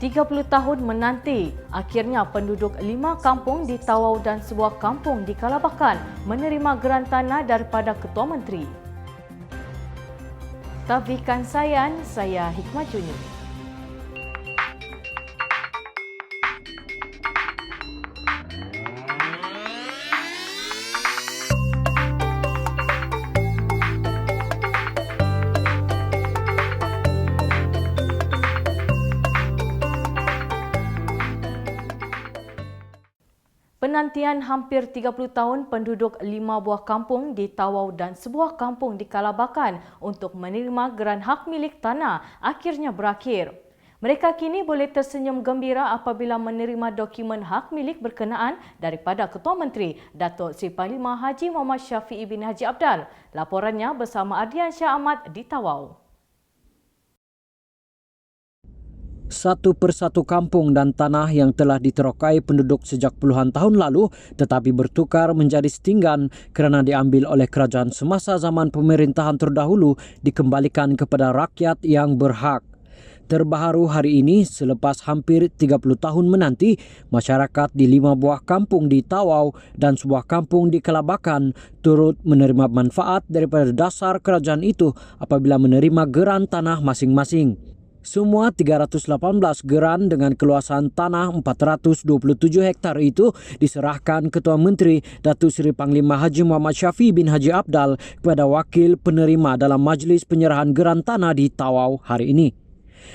30 tahun menanti, akhirnya penduduk 5 kampung di Tawau dan sebuah kampung di Kalabakan menerima geran tanah daripada Ketua Menteri. Tafikan saya Hikmat Juni. Penantian hampir 30 tahun penduduk 5 buah kampung di Tawau dan sebuah kampung di Kalabakan untuk menerima geran hak milik tanah akhirnya berakhir. Mereka kini boleh tersenyum gembira apabila menerima dokumen hak milik berkenaan daripada Ketua Menteri Datuk Seri Panglima Haji Muhammad Shafie bin Haji Abdal. Laporannya bersama Ardian Shah Ahmad di Tawau. Satu persatu kampung dan tanah yang telah diterokai penduduk sejak puluhan tahun lalu tetapi bertukar menjadi setinggan kerana diambil oleh kerajaan semasa zaman pemerintahan terdahulu dikembalikan kepada rakyat yang berhak. Terbaru hari ini, selepas hampir 30 tahun menanti, masyarakat di 5 buah kampung di Tawau dan sebuah kampung di Kalabakan turut menerima manfaat daripada dasar kerajaan itu apabila menerima geran tanah masing-masing. Semua 318 geran dengan keluasan tanah 427 hektar itu diserahkan Ketua Menteri Datuk Seri Panglima Haji Muhammad Shafie bin Haji Abdal kepada wakil penerima dalam majlis penyerahan geran tanah di Tawau hari ini.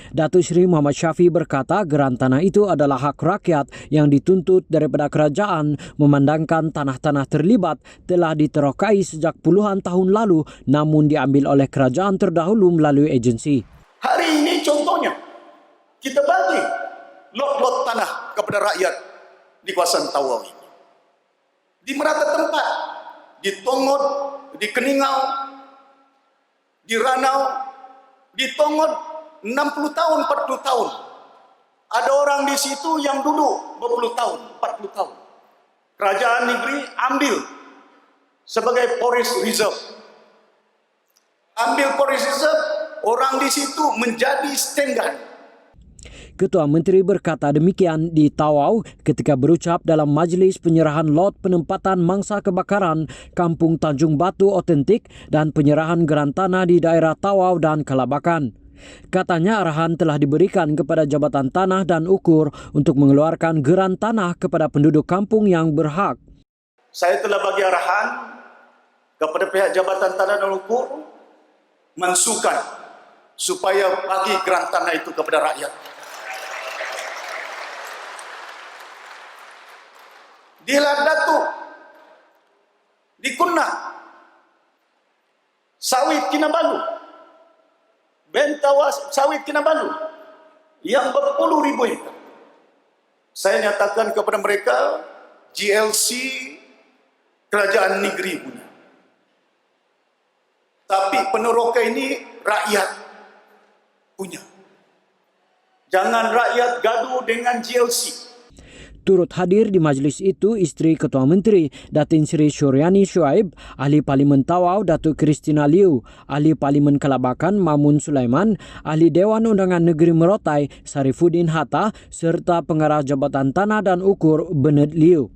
Datuk Seri Muhammad Shafie berkata geran tanah itu adalah hak rakyat yang dituntut daripada kerajaan memandangkan tanah-tanah terlibat telah diterokai sejak puluhan tahun lalu namun diambil oleh kerajaan terdahulu melalui agensi. Hari ini contohnya, kita bagi lot-lot tanah kepada rakyat di kawasan Tawau ini. Di merata tempat, di Tongot, di Keningau, di Ranau, di Tongot 60 tahun, 40 tahun. Ada orang di situ yang duduk 20 tahun, 40 tahun. Kerajaan negeri ambil sebagai forest reserve. Ambil forest reserve, orang di situ menjadi setenggan. Ketua Menteri berkata demikian di Tawau ketika berucap dalam majlis penyerahan lot penempatan mangsa kebakaran Kampung Tanjung Batu Otentik dan penyerahan geran tanah di daerah Tawau dan Kalabakan. Katanya arahan telah diberikan kepada Jabatan Tanah dan Ukur untuk mengeluarkan geran tanah kepada penduduk kampung yang berhak. Saya telah bagi arahan kepada pihak Jabatan Tanah dan Ukur mensukan supaya bagi geran tanah itu kepada rakyat. Di Ladatu, di Kunnah, Sawit Kinabalu, Bentawa Sawit Kinabalu, yang berpuluh ribu hektar. Saya nyatakan kepada mereka, GLC kerajaan negeri punya. Tapi peneroka ini rakyat punya. Jangan rakyat gaduh dengan GLC. Turut hadir di majlis itu isteri Ketua Menteri Datin Seri Syuriani Shuaib, Ahli Parlimen Tawau Datuk Kristina Liu, Ahli Parlimen Kalabakan Mamun Sulaiman, Ahli Dewan Undangan Negeri Merotai Sarifuddin Hatta serta Pengarah Jabatan Tanah dan Ukur Bernard Liu.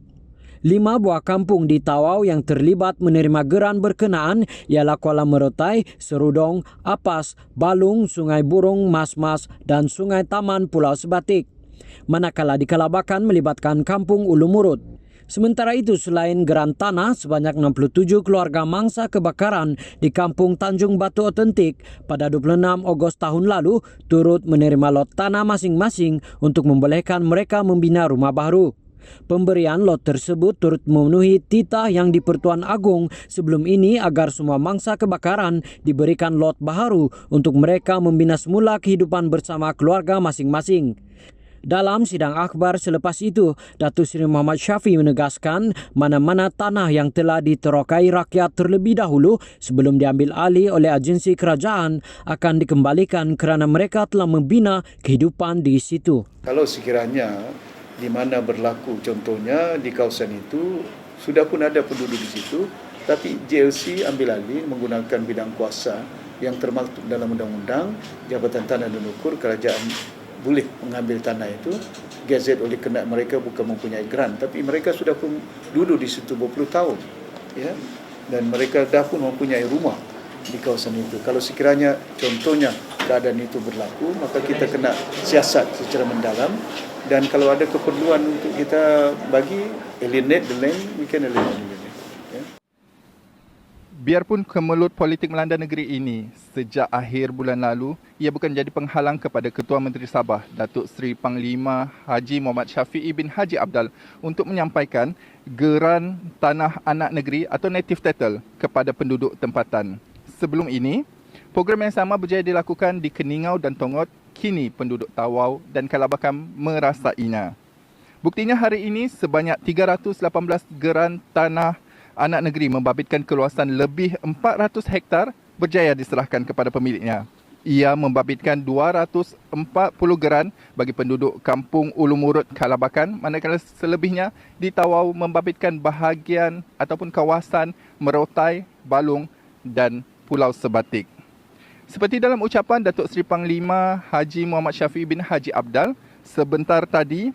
5 buah kampung di Tawau yang terlibat menerima geran berkenaan ialah Kuala Merotai, Serudong, Apas, Balung, Sungai Burung, Mas-Mas dan Sungai Taman Pulau Sebatik. Manakala di Kalabakan melibatkan kampung Ulu Murut. Sementara itu selain geran tanah sebanyak 67 keluarga mangsa kebakaran di kampung Tanjung Batu Otentik pada 26 Ogos tahun lalu turut menerima lot tanah masing-masing untuk membolehkan mereka membina rumah baru. Pemberian lot tersebut turut memenuhi titah yang di Pertuan Agong sebelum ini agar semua mangsa kebakaran diberikan lot baharu untuk mereka membina semula kehidupan bersama keluarga masing-masing. Dalam sidang akhbar selepas itu, Datuk Seri Muhammad Shafie menegaskan mana-mana tanah yang telah diterokai rakyat terlebih dahulu sebelum diambil alih oleh agensi kerajaan akan dikembalikan kerana mereka telah membina kehidupan di situ. Kalau sekiranya di mana berlaku contohnya di kawasan itu sudah pun ada penduduk di situ tapi JLC ambil alih menggunakan bidang kuasa yang termaktub dalam undang-undang Jabatan Tanah dan Ukur Kerajaan boleh mengambil tanah itu. Gazet oleh kendak mereka bukan mempunyai grant, tapi mereka sudah pun duduk di situ berpuluh tahun, ya, dan mereka dah pun mempunyai rumah di kawasan itu. Kalau sekiranya contohnya keadaan itu berlaku, maka kita kena siasat secara mendalam, dan kalau ada keperluan untuk kita bagi alienate the land, we can alienate the land. Biarpun kemelut politik melanda negeri ini sejak akhir bulan lalu, ia bukan jadi penghalang kepada Ketua Menteri Sabah, Datuk Seri Panglima Haji Muhammad Syafiee bin Haji Abdal untuk menyampaikan geran tanah anak negeri atau native title kepada penduduk tempatan. Sebelum ini, program yang sama berjaya dilakukan di Keningau dan Tongot, kini penduduk Tawau dan Kalabakam merasainya. Buktinya hari ini sebanyak 318 geran tanah anak negeri membabitkan keluasan lebih 400 hektar berjaya diserahkan kepada pemiliknya. Ia membabitkan 240 geran bagi penduduk kampung Ulu Murut Kalabakan, manakala selebihnya di Tawau membabitkan bahagian ataupun kawasan Merotai, Balung dan Pulau Sebatik. Seperti dalam ucapan Datuk Seri Panglima Haji Muhammad Syafiee bin Haji Abdal sebentar tadi,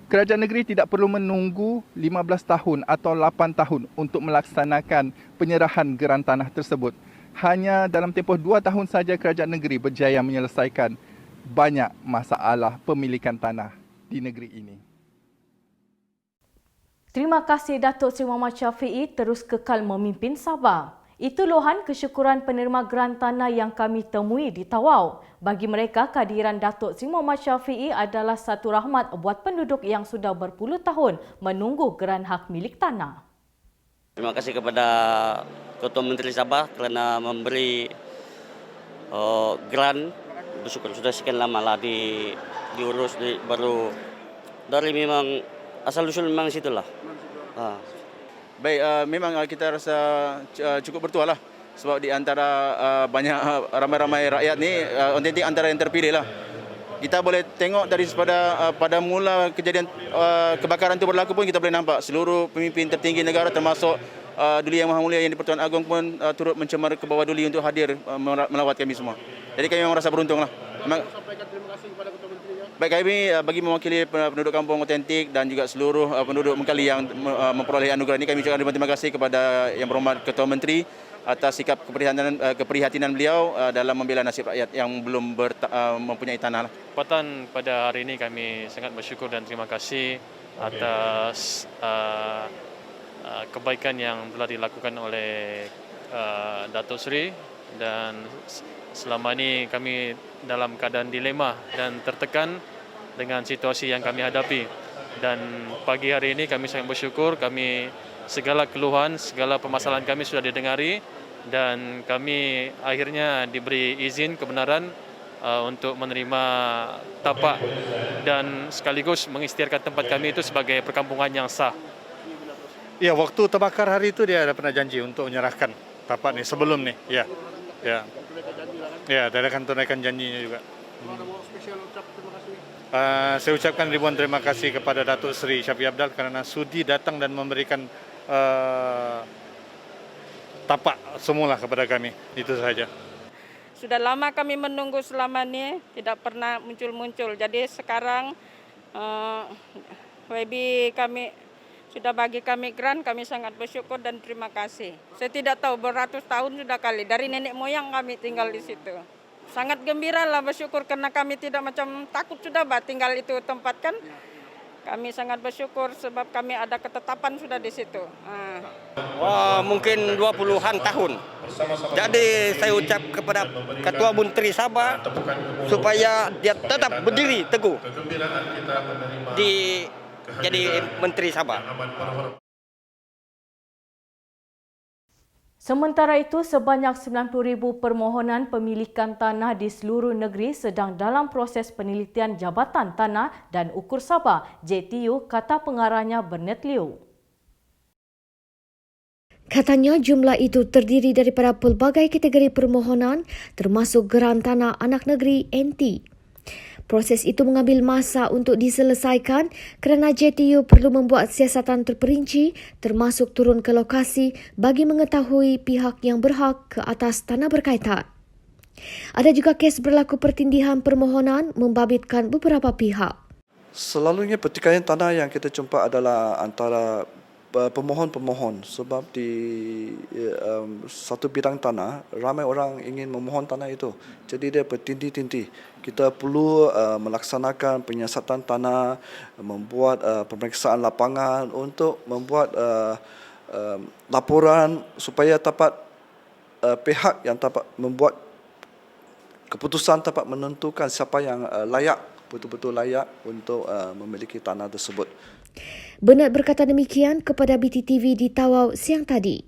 kerajaan negeri tidak perlu menunggu 15 tahun atau 8 tahun untuk melaksanakan penyerahan geran tanah tersebut. Hanya dalam tempoh 2 tahun saja kerajaan negeri berjaya menyelesaikan banyak masalah pemilikan tanah di negeri ini. Terima kasih Datuk Seri Muhammad Syafiee terus kekal memimpin Sabah. Itu luahan kesyukuran penerima geran tanah yang kami temui di Tawau. Bagi mereka, kehadiran Datuk Seri Muhammad Syafiee adalah satu rahmat buat penduduk yang sudah berpuluh tahun menunggu geran hak milik tanah. Terima kasih kepada Ketua Menteri Sabah kerana memberi geran. Bersyukur sudah sekian lama lah diurus, baru dari memang asal-usul memang situlah. Baik, memang kita rasa cukup bertuah lah. Sebab di antara banyak ramai-ramai rakyat ni, autentik antara yang terpilih lah. Kita boleh tengok dari pada mula kejadian kebakaran itu berlaku pun kita boleh nampak seluruh pemimpin tertinggi negara termasuk Duli Yang Maha Mulia Yang di-Pertuan Agong pun turut mencemar ke bawah Duli untuk hadir melawat kami semua. Jadi kami memang rasa beruntung lah. Sampaikan terima kasih kepada Ketua Menteri. Baik, kami bagi mewakili penduduk kampung autentik dan juga seluruh penduduk Mengkali yang memperoleh anugerah ini, kami ucapkan terima kasih kepada Yang Berhormat Ketua Menteri atas sikap keprihatinan beliau dalam membela nasib rakyat yang belum mempunyai tanah. Kesempatan pada hari ini kami sangat bersyukur dan terima kasih atas kebaikan yang telah dilakukan oleh Datuk Seri, dan selama ini kami dalam keadaan dilema dan tertekan dengan situasi yang kami hadapi. Dan pagi hari ini kami sangat bersyukur, segala keluhan, segala permasalahan kami sudah didengari dan kami akhirnya diberi izin kebenaran untuk menerima tapak dan sekaligus mengisytiharkan tempat kami itu sebagai perkampungan yang sah. Ya, waktu terbakar hari itu dia ada pernah janji untuk menyerahkan tapak ni sebelum ni. Ya. Ya. Ya, dia akan tunaikan janjinya juga. Saya ucapkan ribuan terima kasih kepada Datuk Seri Syafiee Abdal kerana sudi datang dan memberikan tapak semula kepada kami. Itu sahaja. Sudah lama kami menunggu selama ini, tidak pernah muncul-muncul. Jadi sekarang WB kami sudah bagi kami grant, kami sangat bersyukur dan terima kasih. Saya tidak tahu beratus tahun sudah kali, dari nenek moyang kami tinggal di situ. Sangat gembira lah, bersyukur karena kami tidak macam takut sudah tinggal itu tempat kan. Kami sangat bersyukur sebab kami ada ketetapan sudah di situ. Wah, mungkin 20-an tahun. Jadi saya ucap kepada Ketua Menteri Sabah supaya dia tetap berdiri teguh jadi Menteri Sabah. Sementara itu, sebanyak 90,000 permohonan pemilikan tanah di seluruh negeri sedang dalam proses penelitian Jabatan Tanah dan Ukur Sabah, JTU, kata pengarahnya Bernard Liu. Katanya jumlah itu terdiri daripada pelbagai kategori permohonan termasuk geran tanah anak negeri NT. Proses itu mengambil masa untuk diselesaikan kerana JTU perlu membuat siasatan terperinci termasuk turun ke lokasi bagi mengetahui pihak yang berhak ke atas tanah berkaitan. Ada juga kes berlaku pertindihan permohonan membabitkan beberapa pihak. Selalunya pertikaian tanah yang kita jumpa adalah antara pemohon-pemohon sebab di satu bidang tanah ramai orang ingin memohon tanah itu. Jadi dia bertindih-tindih. Kita perlu melaksanakan penyiasatan tanah, membuat pemeriksaan lapangan untuk membuat laporan supaya dapat pihak yang dapat membuat keputusan dapat menentukan siapa yang layak, betul-betul layak untuk memiliki tanah tersebut. Bernard berkata demikian kepada BTTV di Tawau siang tadi.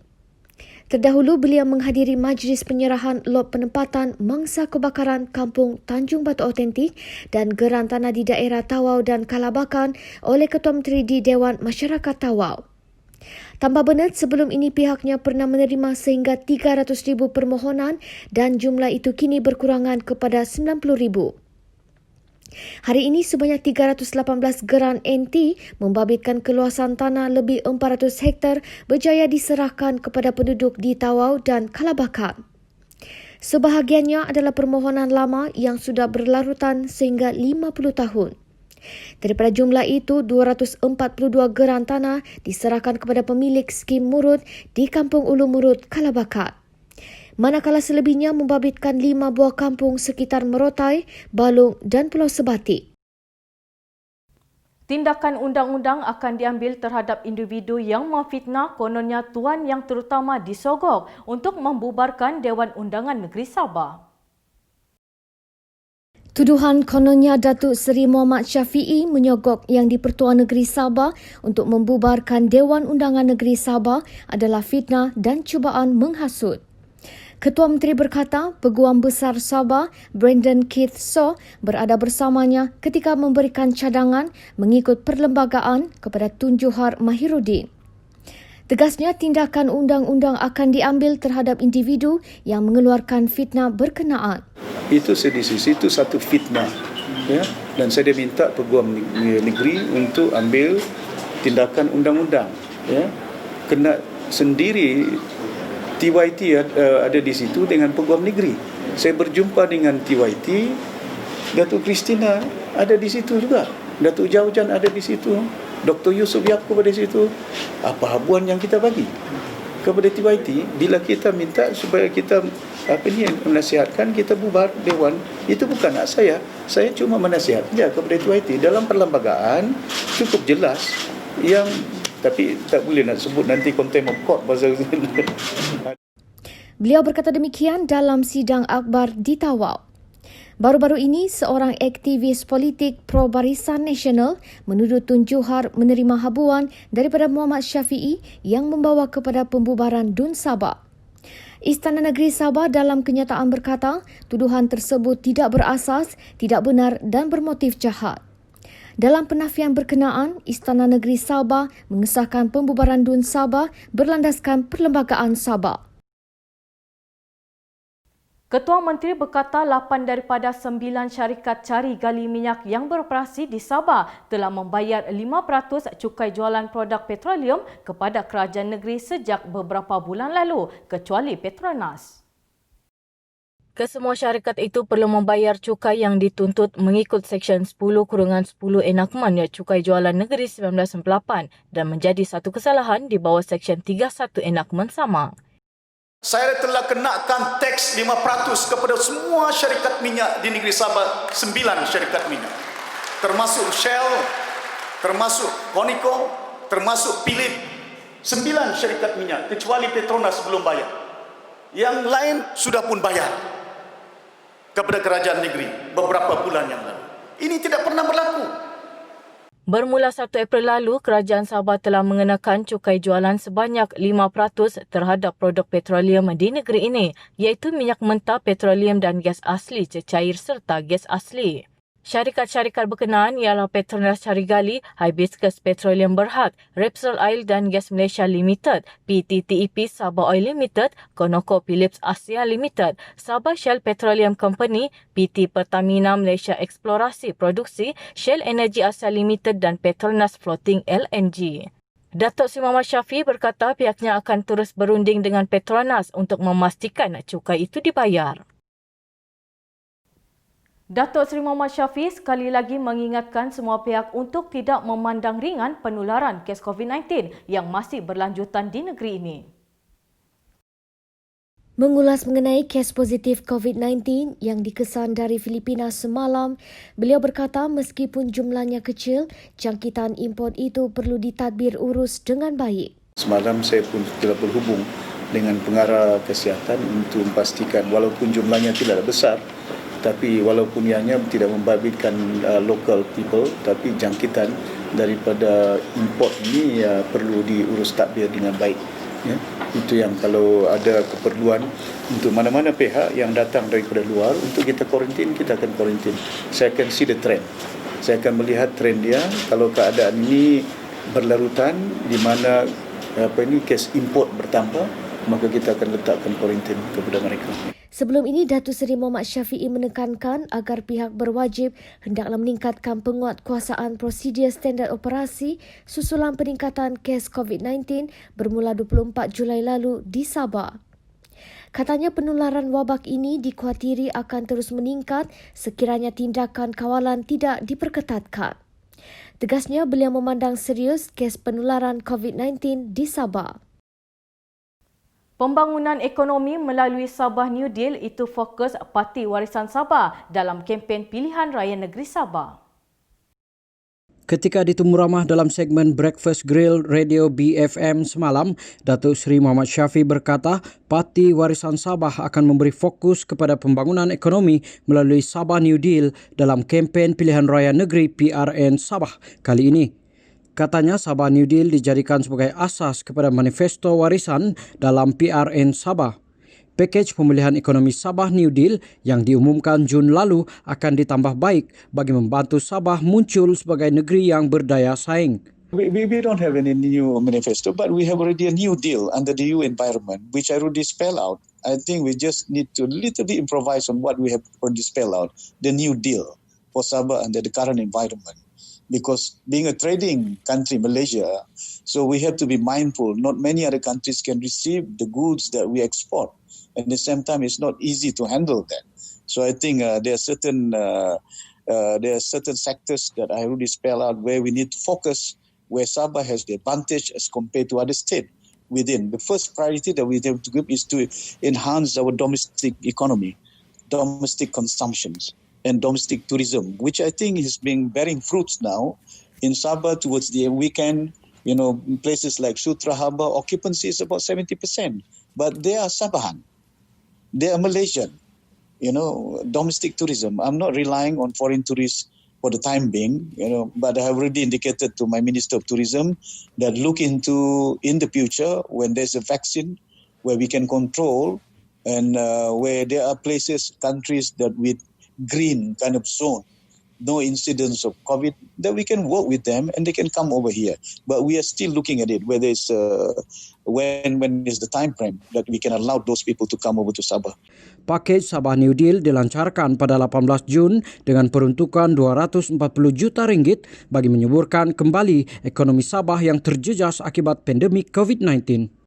Terdahulu beliau menghadiri majlis penyerahan lot penempatan mangsa kebakaran Kampung Tanjung Batu Autentik dan geran tanah di daerah Tawau dan Kalabakan oleh Ketua Menteri di Dewan Masyarakat Tawau. Tambah Bernard, sebelum ini pihaknya pernah menerima sehingga 300,000 permohonan dan jumlah itu kini berkurangan kepada 90,000. Hari ini sebanyak 318 geran NT membabitkan keluasan tanah lebih 400 hektar berjaya diserahkan kepada penduduk di Tawau dan Kalabakan. Sebahagiannya adalah permohonan lama yang sudah berlarutan sehingga 50 tahun. Daripada jumlah itu, 242 geran tanah diserahkan kepada pemilik skim Murut di Kampung Ulu Murut, Kalabakan. Manakala selebihnya membabitkan 5 buah kampung sekitar Merotai, Balung dan Pulau Sebatik. Tindakan undang-undang akan diambil terhadap individu yang memfitnah kononnya tuan yang terutama disogok untuk membubarkan Dewan Undangan Negeri Sabah. Tuduhan kononnya Datuk Seri Muhammad Syafiee menyogok Yang di-Pertuan Negeri Sabah untuk membubarkan Dewan Undangan Negeri Sabah adalah fitnah dan cubaan menghasut. Ketua Menteri berkata Peguam Besar Sabah, Brandon Keith Soh, berada bersamanya ketika memberikan cadangan mengikut perlembagaan kepada Tun Johar Mahiruddin. Tegasnya, tindakan undang-undang akan diambil terhadap individu yang mengeluarkan fitnah berkenaan. Itu sedisi, itu satu fitnah. Ya? Dan saya minta Peguam Negeri untuk ambil tindakan undang-undang. Ya? Kena sendiri TYT ada di situ dengan Peguam Negeri. Saya berjumpa dengan TYT, Datuk Christina ada di situ juga. Datuk Jaujan ada di situ. Dr. Yusuf Yaakob ada di situ. Apa habuan yang kita bagi kepada TYT bila kita minta supaya kita menasihatkan kita bubar Dewan, itu bukan hak saya. Saya cuma menasihat saja kepada TYT dalam perlembagaan cukup jelas yang tapi tak boleh nak sebut nanti contempt of court pasal Beliau berkata demikian dalam sidang akbar di Tawau. Baru-baru ini, seorang aktivis politik pro Barisan Nasional menuduh Tun Johar menerima habuan daripada Muhammad Syafiee yang membawa kepada pembubaran DUN Sabah. Istana Negeri Sabah dalam kenyataan berkata, tuduhan tersebut tidak berasas, tidak benar dan bermotif jahat. Dalam penafian berkenaan, Istana Negeri Sabah mengesahkan pembubaran DUN Sabah berlandaskan Perlembagaan Sabah. Ketua Menteri berkata 8 daripada 9 syarikat cari gali minyak yang beroperasi di Sabah telah membayar 5% cukai jualan produk petroleum kepada kerajaan negeri sejak beberapa bulan lalu, kecuali Petronas. Kesemua syarikat itu perlu membayar cukai yang dituntut mengikut Seksyen 10-10 Enakmen Cukai Jualan Negeri 1998 dan menjadi satu kesalahan di bawah Seksyen 31 Enakmen sama. Saya telah kenakan teks 5% kepada semua syarikat minyak di negeri Sabah, 9 syarikat minyak. Termasuk Shell, termasuk Conoco, termasuk Philip. 9 syarikat minyak, kecuali Petronas belum bayar. Yang lain sudah pun bayar kepada kerajaan negeri beberapa bulan yang lalu. Ini tidak pernah berlaku. Bermula 1 April lalu, Kerajaan Sabah telah mengenakan cukai jualan sebanyak 5% terhadap produk petroleum di negeri ini, iaitu minyak mentah, petroleum dan gas asli cecair serta gas asli. Syarikat-syarikat berkenaan ialah Petronas Carigali, Hibiscus Petroleum Berhad, Repsol Oil dan Gas Malaysia Limited, PTTEP Sabah Oil Limited, Conoco Phillips Asia Limited, Sabah Shell Petroleum Company, PT Pertamina Malaysia Eksplorasi Produksi, Shell Energy Asia Limited dan Petronas Floating LNG. Datuk Seri Muhammad Syafiee berkata pihaknya akan terus berunding dengan Petronas untuk memastikan cukai itu dibayar. Datuk Seri Muhammad Shafie sekali lagi mengingatkan semua pihak untuk tidak memandang ringan penularan kes COVID-19 yang masih berlanjutan di negeri ini. Mengulas mengenai kes positif COVID-19 yang dikesan dari Filipina semalam, beliau berkata meskipun jumlahnya kecil, jangkitan import itu perlu ditadbir urus dengan baik. Semalam saya pun telah berhubung dengan pengarah kesihatan untuk memastikan walaupun jumlahnya tidak besar, tapi walaupun ianya tidak membabitkan local people, tapi jangkitan daripada import ini perlu diurus tadbir dengan baik. Ya, itu yang kalau ada keperluan untuk mana-mana pihak yang datang daripada luar untuk kita kuarantin, kita akan kuarantin. Saya akan see the trend. Saya akan melihat trend dia. Kalau keadaan ini berlarutan di mana kes import bertambah, maka kita akan letakkan kuarantin kepada mereka. Sebelum ini, Datuk Seri Muhammad Shafie menekankan agar pihak berwajib hendaklah meningkatkan penguatkuasaan prosedur standard operasi susulan peningkatan kes COVID-19 bermula 24 Julai lalu di Sabah. Katanya penularan wabak ini dikhawatiri akan terus meningkat sekiranya tindakan kawalan tidak diperketatkan. Tegasnya, beliau memandang serius kes penularan COVID-19 di Sabah. Pembangunan ekonomi melalui Sabah New Deal itu fokus Parti Warisan Sabah dalam kempen pilihan raya negeri Sabah. Ketika ditemu ramah dalam segmen Breakfast Grill Radio BFM semalam, Datuk Seri Muhammad Shafie berkata Parti Warisan Sabah akan memberi fokus kepada pembangunan ekonomi melalui Sabah New Deal dalam kempen pilihan raya negeri PRN Sabah kali ini. Katanya Sabah New Deal dijadikan sebagai asas kepada manifesto warisan dalam PRN Sabah. Pakej pemulihan ekonomi Sabah New Deal yang diumumkan Jun lalu akan ditambah baik bagi membantu Sabah muncul sebagai negeri yang berdaya saing. We don't have any new manifesto, but we have already a new deal under the new environment, which I already spell out. I think we just need to little bit improvise on what we have already spelled out, the new deal for Sabah under the current environment. Because being a trading country, Malaysia, so we have to be mindful. Not many other countries can receive the goods that we export. At the same time, it's not easy to handle that. So I think there are certain sectors that I already spell out where we need to focus, where Sabah has the advantage as compared to other states within. The first priority that we have to give is to enhance our domestic economy, domestic consumptions, and domestic tourism, which I think is being bearing fruits now in Sabah towards the weekend. You know, places like Sutra Harbour, occupancy is about 70%. But they are Sabahan. They are Malaysian. You know, domestic tourism. I'm not relying on foreign tourists for the time being, you know, but I have already indicated to my Minister of Tourism that look into in the future when there's a vaccine where we can control and where there are places, countries that with green kind of zone, no incidence of COVID, that we can work with them and they can come over here. But we are still looking at it, whether it's when is the time frame that we can allow those people to come over to Sabah. Pakej Sabah New Deal dilancarkan pada 18 Jun dengan peruntukan 240 juta ringgit bagi menyuburkan kembali ekonomi Sabah yang terjejas akibat pandemik COVID-19.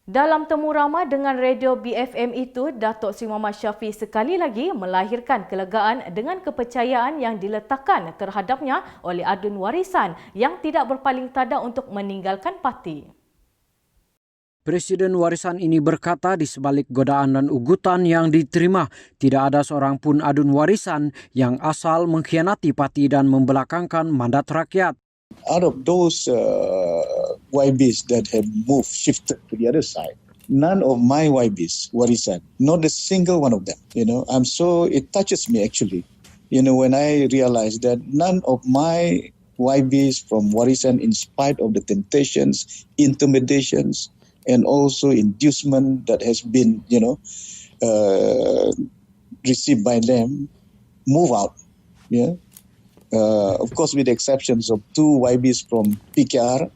Dalam temu ramah dengan radio BFM itu, Datuk Seri Muhammad Shafie sekali lagi melahirkan kelegaan dengan kepercayaan yang diletakkan terhadapnya oleh adun warisan yang tidak berpaling tada untuk meninggalkan parti. Presiden warisan ini berkata di sebalik godaan dan ugutan yang diterima, tidak ada seorang pun adun warisan yang asal mengkhianati parti dan membelakangkan mandat rakyat. Out of those YBs that have shifted to the other side, none of my YBs, warisan, not a single one of them. You know, it touches me actually. You know, when I realize that none of my YBs from warisan, in spite of the temptations, intimidations, and also inducement that has been, you know, received by them, move out. Yeah. Of course, with the exceptions of 2 YBs from PKR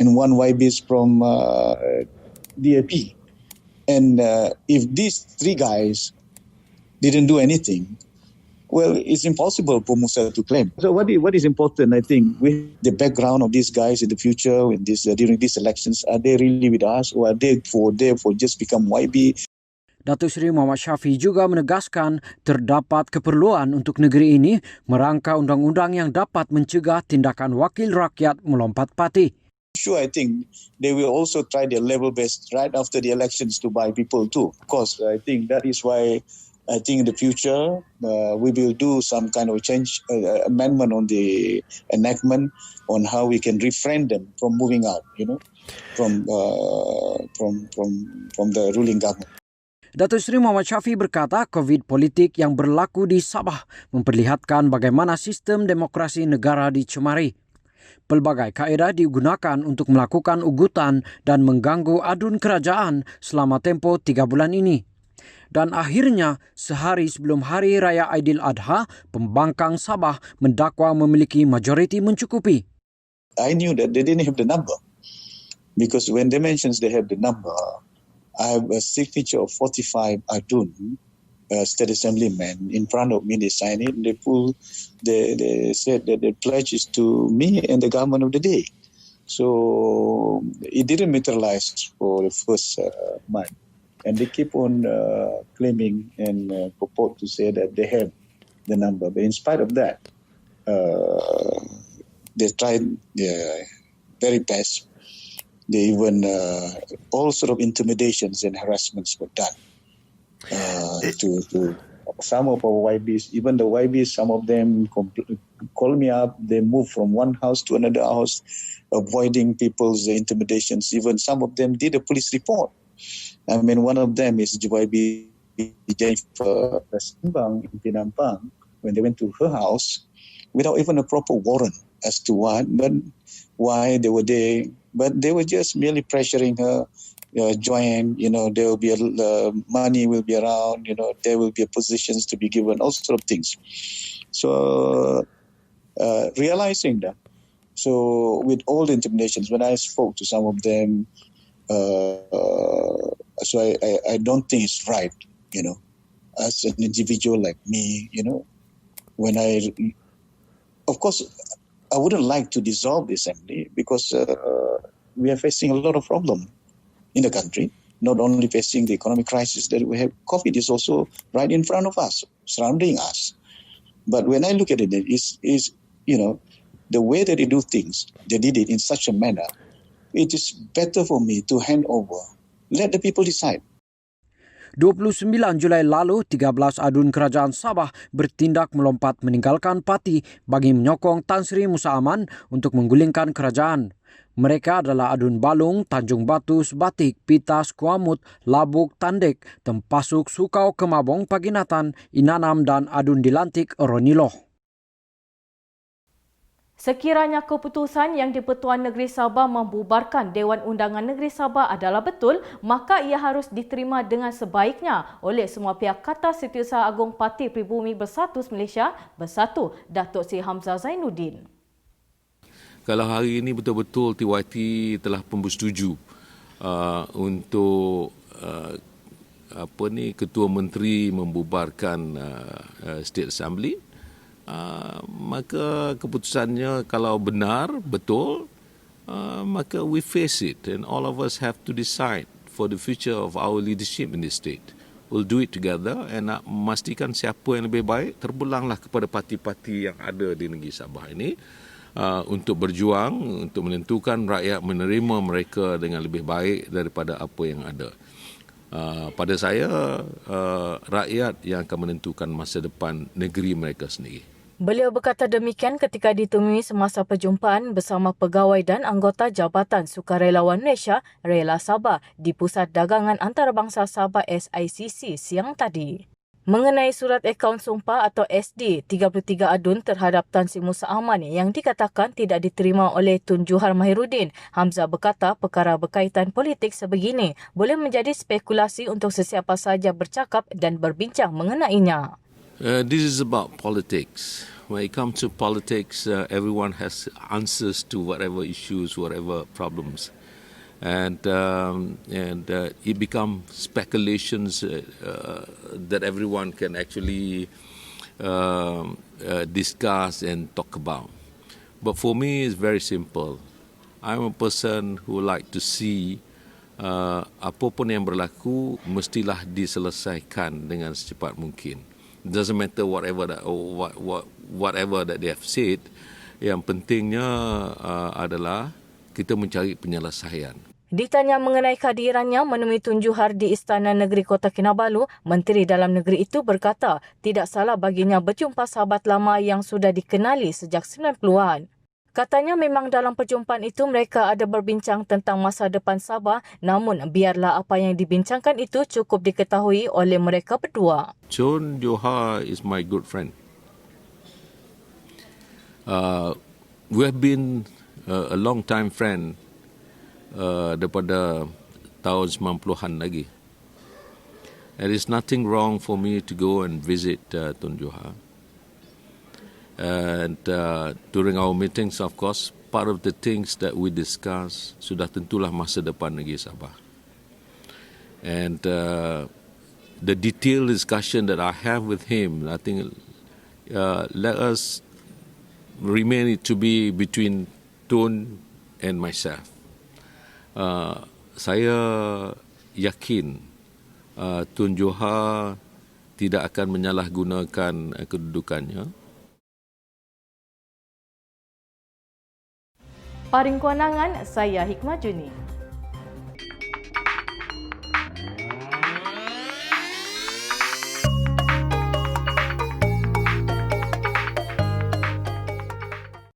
and 1 YBs from DAP. And if these 3 guys didn't do anything, well, it's impossible for Musa to claim. So what is important, I think, with the background of these guys in the future, during these elections, are they really with us or are they there for just become YB? Datuk Seri Muhammad Syafi juga menegaskan terdapat keperluan untuk negeri ini merangka undang-undang yang dapat mencegah tindakan wakil rakyat melompat parti. Sure, I think they will also try their level best right after the elections to buy people too. Of course, I think that is why I think in the future we will do some kind of change amendment on the enactment on how we can refrain them from moving out, from the ruling government. Datuk Seri Muhammad Syafi berkata COVID politik yang berlaku di Sabah memperlihatkan bagaimana sistem demokrasi negara dicemari. Pelbagai kaedah digunakan untuk melakukan ugutan dan mengganggu adun kerajaan selama tempoh 3 bulan ini. Dan akhirnya, sehari sebelum Hari Raya Aidiladha, pembangkang Sabah mendakwa memiliki majoriti mencukupi. I knew that they didn't have the number because when they mentioned they have the number, I have a signature of 45 adun state assemblymen in front of me. They signed it and they said that the pledge is to me and the government of the day. So it didn't materialize for the first month. And they keep on claiming and purport to say that they have the number. But in spite of that, they tried their very best. They even all sort of intimidations and harassments were done to some of our YBs. Even the YBs, some of them call me up. They move from one house to another house, avoiding people's intimidations. Even some of them did a police report. I mean, one of them is YB Jennifer Sembang in Pinampang. When they went to her house, without even a proper warrant as to why they were there. But they were just merely pressuring her, join, there will be money will be around, there will be positions to be given, all sort of things. So realizing that, so with all the intimidations, when I spoke to some of them, so I don't think it's right, as an individual like me, when of course, I wouldn't like to dissolve the assembly because we are facing a lot of problems in the country, not only facing the economic crisis that we have. COVID is also right in front of us, surrounding us. But when I look at it, is the way that they do things, they did it in such a manner, it is better for me to hand over. Let the people decide. 29 Julai lalu, 13 adun kerajaan Sabah bertindak melompat meninggalkan parti bagi menyokong Tan Sri Musa Aman untuk menggulingkan kerajaan. Mereka adalah adun Balung, Tanjung Batu, Sebatik, Pitas, Kuamut, Labuk, Tandek, Tempasuk, Sukau, Kemabong, Paginatan, Inanam dan adun Dilantik, Roniloh. Sekiranya keputusan yang di-Pertuan Negeri Sabah membubarkan Dewan Undangan Negeri Sabah adalah betul, maka ia harus diterima dengan sebaiknya oleh semua pihak, kata Setiausaha Agung Parti Pribumi Bersatu Malaysia Bersatu, Datuk Seri Hamzah Zainuddin. Kalau hari ini betul-betul TYT telah pun bersetuju untuk Ketua Menteri membubarkan State Assembly, maka keputusannya kalau benar, betul, maka we face it and all of us have to decide for the future of our leadership in this state. We'll do it together and nak memastikan siapa yang lebih baik, terbelanglah kepada parti-parti yang ada di negeri Sabah ini untuk berjuang, untuk menentukan rakyat menerima mereka dengan lebih baik daripada apa yang ada. Pada saya, rakyat yang akan menentukan masa depan negeri mereka sendiri. Beliau berkata demikian ketika ditemui semasa perjumpaan bersama pegawai dan anggota Jabatan Sukarelawan Malaysia, Rela Sabah di Pusat Dagangan Antarabangsa Sabah SICC siang tadi. Mengenai surat akaun sumpah atau SD 33 adun terhadap Tan Sri Musa Aman yang dikatakan tidak diterima oleh Tun Juhar Mahiruddin, Hamzah berkata perkara berkaitan politik sebegini boleh menjadi spekulasi untuk sesiapa sahaja bercakap dan berbincang mengenainya. This is about politics. When it comes to politics, everyone has answers to whatever issues, whatever problems. And it becomes speculations that everyone can actually discuss and talk about. But for me, it's very simple. I'm a person who like to see apa pun yang berlaku mestilah diselesaikan dengan secepat mungkin. It doesn't matter whatever that they have said. Yang pentingnya adalah kita mencari penyelesaian. Ditanya mengenai kehadirannya menemui Tun Juhar di Istana Negeri Kota Kinabalu, Menteri Dalam Negeri itu berkata tidak salah baginya berjumpa sahabat lama yang sudah dikenali sejak 90-an. Katanya memang dalam perjumpaan itu mereka ada berbincang tentang masa depan Sabah, namun biarlah apa yang dibincangkan itu cukup diketahui oleh mereka berdua. Tun Juhar is my good friend. We have been a long time friend daripada tahun 90-an lagi. There is nothing wrong for me to go and visit Tun Juhar. And during our meetings, of course, part of the things that we discuss sudah tentulah masa depan negeri Sabah. And the detailed discussion that I have with him, I think let us remain it to be between Tun and myself. Saya yakin Tun Juhar tidak akan menyalahgunakan kedudukannya. Paring kewenangan, saya Hikmah Juni.